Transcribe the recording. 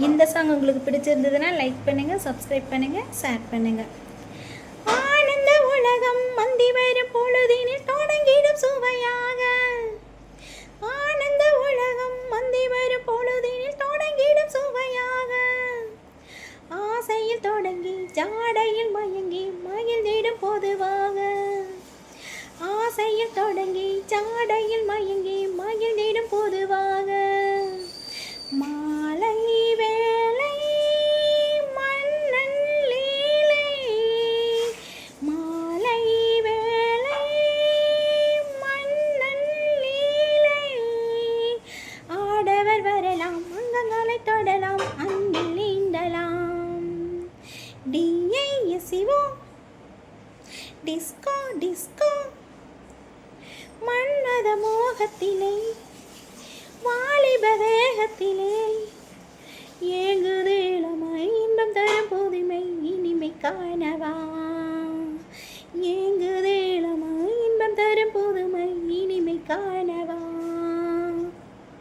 இந்த சாங் உங்களுக்கு பிடிச்சிருந்ததுன்னா லைக் பண்ணுங்கள், சப்ஸ்கிரைப் பண்ணுங்கள், ஷேர் பண்ணுங்கள். ஆனந்த உலகம் மந்தி வரும் பொழுதினில் தொடங்கிடும் சுவையாக. ஆனந்த உலகம் மந்தி வரும் பொழுதினில் தொடங்கிடும் சுவையாக. ஆசையில் தொடங்கி ஜாடையில் மயங்கி மகிழ்ந்திடும் பொதுவாக. ஆசையில் தொடங்கி ஜாடையில் மயங்கி மகிழ்ந்திடும் பொதுவாக. மாலை வேளை மன்னன் லீலை. மாலை வேளை மன்னன் லீலை. ஆடவர் வரலாம், அங்கங்களை தொடலாம், அன்பில் நீண்டலாம். டிஐஎஸ்ஓ டிஸ்கோ டிஸ்கோ. மன்மத மோகத்திலே வாலிப வேகத்திலே ஏங்குதேளமாய் இன்பம் தரும் புதுமை இனிமை காணவா. ஏங்குதேளமாய் இன்பம் தரும் புதுமை இனிமை காணவா.